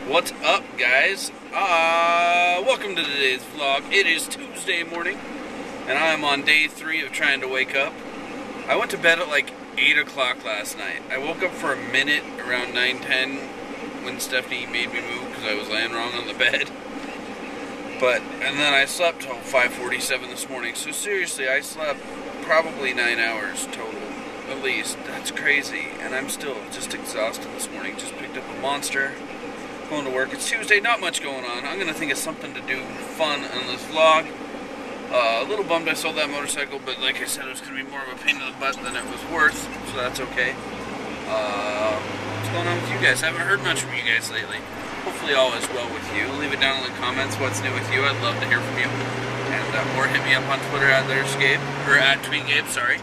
What's up, guys? Welcome to today's vlog. It is Tuesday morning, and I'm on day 3 of trying to wake up. I went to bed at like 8 o'clock last night. I woke up for a minute around 9:10 when Stephanie made me move because I was laying wrong on the bed. And then I slept till 5:47 this morning. So seriously, I slept probably 9 hours total, at least. That's crazy. And I'm still just exhausted this morning. Just picked up a monster. Going to work. It's Tuesday, not much going on. I'm going to think of something to do fun on this vlog. A little bummed I sold that motorcycle, but like I said, it was going to be more of a pain in the butt than it was worth, so that's okay. What's going on with you guys? I haven't heard much from you guys lately. Hopefully all is well with you. Leave it down in the comments what's new with you. I'd love to hear from you. And or hit me up on Twitter at TheresGabe, or at TheresGabe, sorry.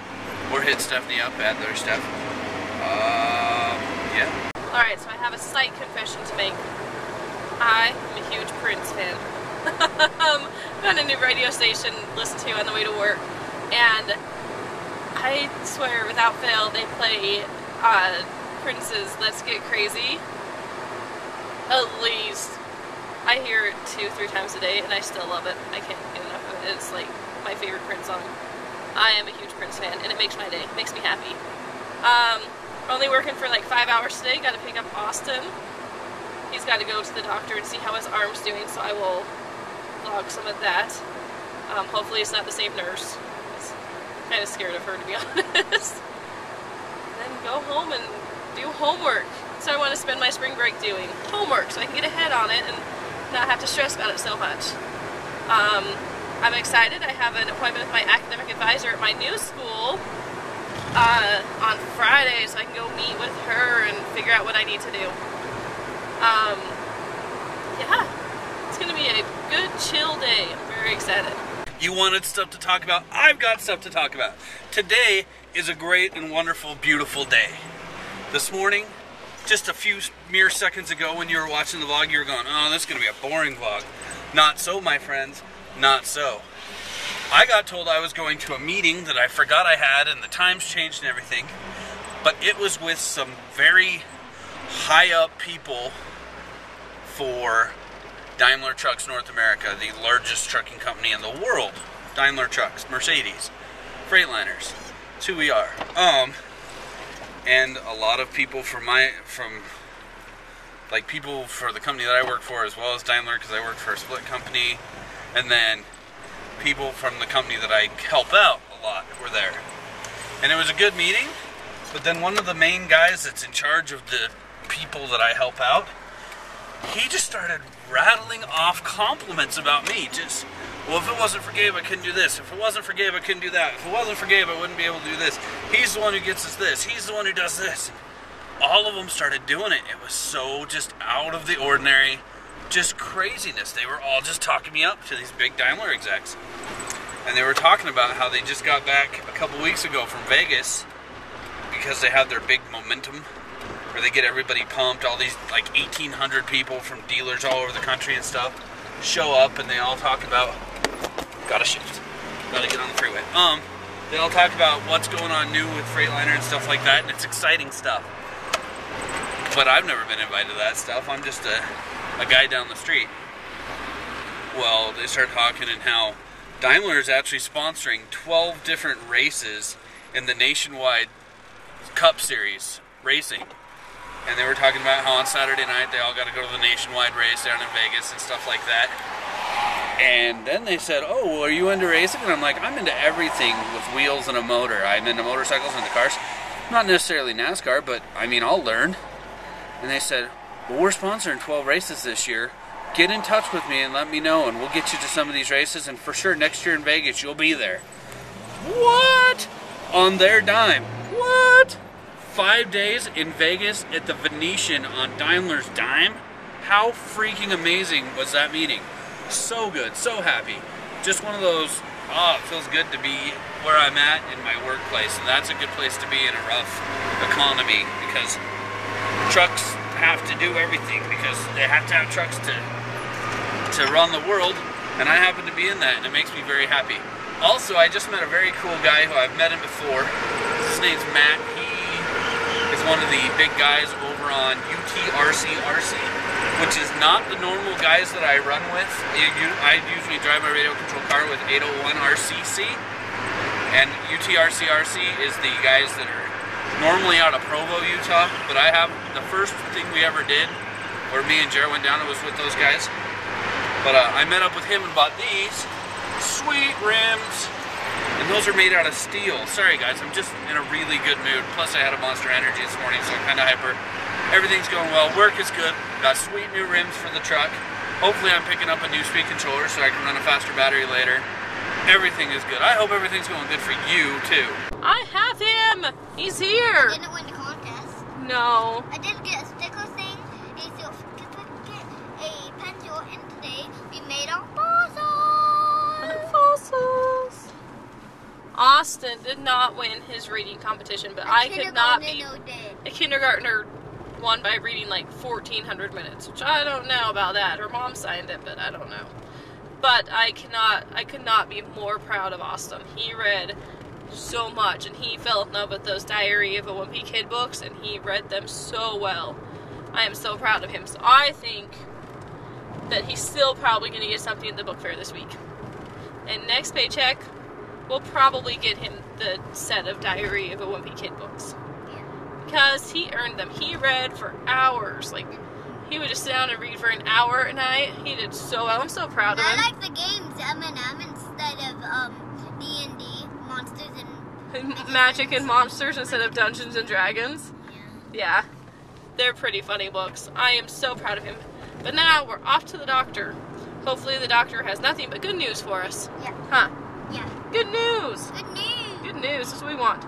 Or hit Stephanie up at TheresSteph. Yeah. Alright, so I have a slight confession to make. I am a huge Prince fan. Found a new radio station to listen to on the way to work, and I swear without fail they play Prince's Let's Get Crazy at least. I hear it 2-3 times a day and I still love it. I can't get enough of it. It's like my favorite Prince song. I am a huge Prince fan and it makes my day. It makes me happy. Only working for like 5 hours today. Got to pick up Austin. He's got to go to the doctor and see how his arm's doing, so I will vlog some of that. Hopefully it's not the same nurse. I'm kind of scared of her, to be honest. Then go home and do homework. So I want to spend my spring break doing homework so I can get ahead on it and not have to stress about it so much. I'm excited. I have an appointment with my academic advisor at my new school on Friday, so I can go meet with her and figure out what I need to do. Yeah, it's gonna be a good chill day. I'm very excited. You wanted stuff to talk about? I've got stuff to talk about. Today is a great and wonderful, beautiful day. This morning, just a few mere seconds ago when you were watching the vlog, you were going, oh, this is gonna be a boring vlog. Not so, my friends, not so. I got told I was going to a meeting that I forgot I had, and the times changed and everything, but it was with some very high up people for Daimler Trucks North America, the largest trucking company in the world. Daimler Trucks, Mercedes, Freightliners. It's who we are. And a lot of people people for the company that I work for, as well as Daimler, because I work for a split company, and then people from the company that I help out a lot were there. And it was a good meeting, but then one of the main guys that's in charge of the people that I help out, he just started rattling off compliments about me. Just, well, if it wasn't for Gabe, I couldn't do this. If it wasn't for Gabe, I couldn't do that. If it wasn't for Gabe, I wouldn't be able to do this. He's the one who gets us this. He's the one who does this. All of them started doing it. It was so just out of the ordinary, just craziness. They were all just talking me up to these big Daimler execs. And they were talking about how they just got back a couple weeks ago from Vegas because they had their big momentum, where they get everybody pumped. All these like 1,800 people from dealers all over the country and stuff show up, and they all talk about, gotta shift, gotta get on the freeway. They all talk about what's going on new with Freightliner and stuff like that, and it's exciting stuff. But I've never been invited to that stuff. I'm just a guy down the street. Well, they started talking and how Daimler is actually sponsoring 12 different races in the nationwide Cup Series racing. And they were talking about how on Saturday night they all got to go to the nationwide race down in Vegas and stuff like that. And then they said, oh, well, are you into racing? And I'm like, I'm into everything with wheels and a motor. I'm into motorcycles and the cars. Not necessarily NASCAR, but I mean, I'll learn. And they said, well, we're sponsoring 12 races this year. Get in touch with me and let me know, and we'll get you to some of these races, and for sure next year in Vegas you'll be there. What? On their dime. What? 5 days in Vegas at the Venetian on Daimler's dime? How freaking amazing was that meeting? So good, so happy. Just one of those, it feels good to be where I'm at in my workplace, and that's a good place to be in a rough economy, because trucks have to do everything, because they have to have trucks to run the world, and I happen to be in that, and it makes me very happy. Also, I just met a very cool guy who I've met him before. His name's Matt. He is one of the big guys over on UTRCRC. which is not the normal guys that I run with. I usually drive my radio control car with 801 RCC, and UTRCRC is the guys that are normally out of Provo, Utah. But I have the first thing we ever did, where me and Jared went down, it was with those guys. But I met up with him and bought these sweet rims, and those are made out of steel. Sorry guys, I'm just in a really good mood. Plus I had a Monster Energy this morning, so I'm kind of hyper. Everything's going well. Work is good. Got sweet new rims for the truck. Hopefully I'm picking up a new speed controller so I can run a faster battery later. Everything is good. I hope everything's going good for you too. I have him! He's here! I didn't win the contest. No. I did get a sticker thing, a certificate, a pencil, and today we made our fossils. Fossils. Austin did not win his reading competition, but I could not be. A kindergartner won by reading like 1,400 minutes, which I don't know about that. Her mom signed it, but I don't know. But I could not be more proud of Austin. He read so much, and he fell in love with those Diary of a Wimpy Kid books, and he read them so well. I am so proud of him. So I think that he's still probably going to get something at the book fair this week. And next paycheck, we'll probably get him the set of Diary of a Wimpy Kid books. Because he earned them. He read for hours. Like, he would just sit down and read for an hour a night. He did so well. I'm so proud of him. I like the games M&M instead of D&D, Monsters and Magic and Monsters instead of Dungeons and Dragons. Yeah. They're pretty funny books. I am so proud of him. But now we're off to the doctor. Hopefully the doctor has nothing but good news for us. Yeah. Huh? Yeah. Good news. Good news. Good news. That's what we want.